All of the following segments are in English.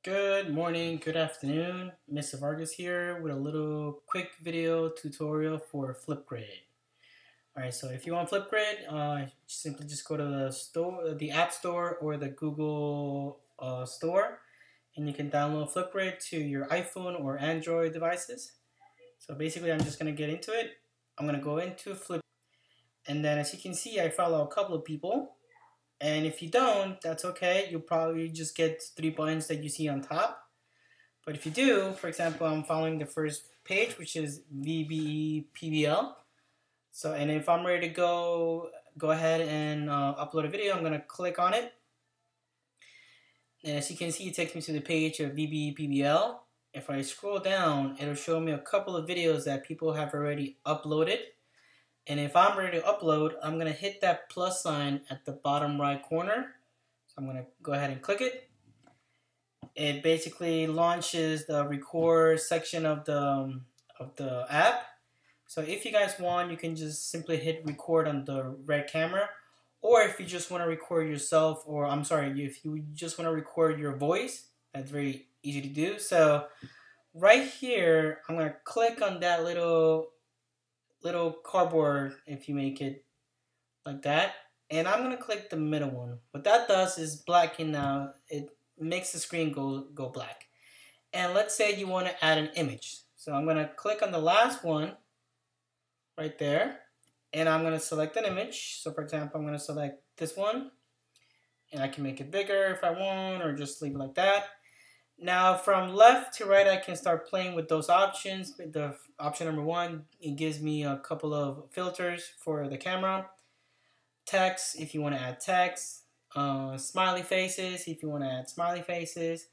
Good morning, good afternoon. Mr. Vargas here with a little quick video tutorial for FlipGrid. Alright, so if you want FlipGrid, simply just go to the store, the App Store or the Google Store, and you can download FlipGrid to your iPhone or Android devices. So basically, I'm just going to get into it. I'm going to go into Flip, and then as you can see, I follow a couple of people. And if you don't, that's okay. You'll probably just get 3 buttons that you see on top. But if you do, for example, I'm following the first page, which is VBE So, and if I'm ready to go ahead and upload a video, I'm gonna click on it. And as you can see, it takes me to the page of VBE If I scroll down, it'll show me a couple of videos that people have already uploaded. And if I'm ready to upload, I'm going to hit that plus sign at the bottom right corner. So I'm going to go ahead and click it. It basically launches the record section of the app. So if you guys want, you can just simply hit record on the red camera. Or if you just want to record yourself, or I'm sorry, if you just want to record your voice, that's very easy to do. So right here, I'm going to click on that little cardboard, if you make it like that, and I'm gonna click the middle one. What that does is blacken out. It makes the screen go black. And let's say you want to add an image, so I'm gonna click on the last one right there, and I'm gonna select an image. So for example, I'm gonna select this one, and I can make it bigger if I want, or just leave it like that. Now from left to right, I can start playing with those options. The option number 1, it gives me a couple of filters for the camera. Text, if you want to add text. Smiley faces, if you want to add smiley faces.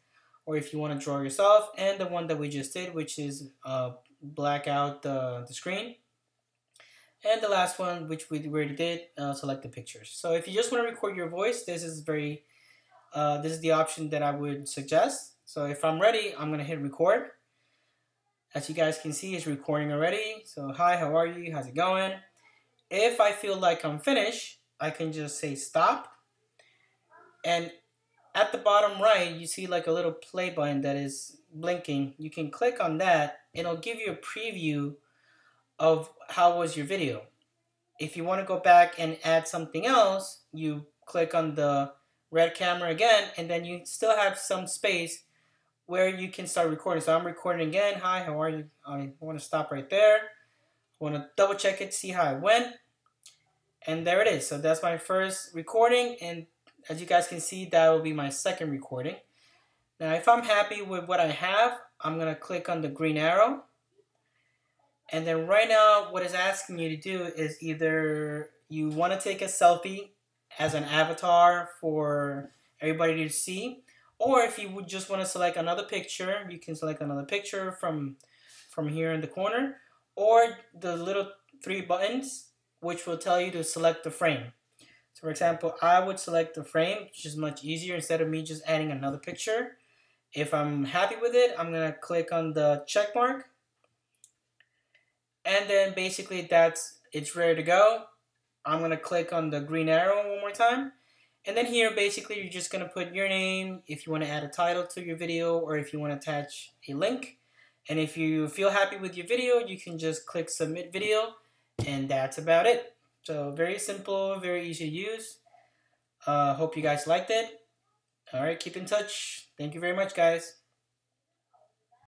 Or if you want to draw yourself. And the one that we just did, which is black out the screen. And the last one, which we already did, select the pictures. So if you just want to record your voice, this is the option that I would suggest. So if I'm ready, I'm going to hit record. As you guys can see, it's recording already. So hi, how are you? How's it going? If I feel like I'm finished, I can just say stop. And at the bottom right, you see like a little play button that is blinking. You can click on that. It'll give you a preview of how was your video. If you want to go back and add something else, you click on the red camera again, and then you still have some space where you can start recording. So I'm recording again. Hi, how are you? I want to stop right there. I want to double check it, see how it went. And there it is. So that's my first recording. And as you guys can see, that will be my second recording. Now, if I'm happy with what I have, I'm going to click on the green arrow. And then right now, what it's asking you to do is either you want to take a selfie as an avatar for everybody to see, or if you would just want to select another picture, you can select another picture from here in the corner, or the little 3 buttons, which will tell you to select the frame. So for example, I would select the frame, which is much easier instead of me just adding another picture. If I'm happy with it, I'm going to click on the check mark. And then basically it's ready to go. I'm going to click on the green arrow one more time. And then here, basically, you're just going to put your name, if you want to add a title to your video, or if you want to attach a link. And if you feel happy with your video, you can just click Submit Video, and that's about it. So very simple, very easy to use. Hope you guys liked it. All right, keep in touch. Thank you very much, guys.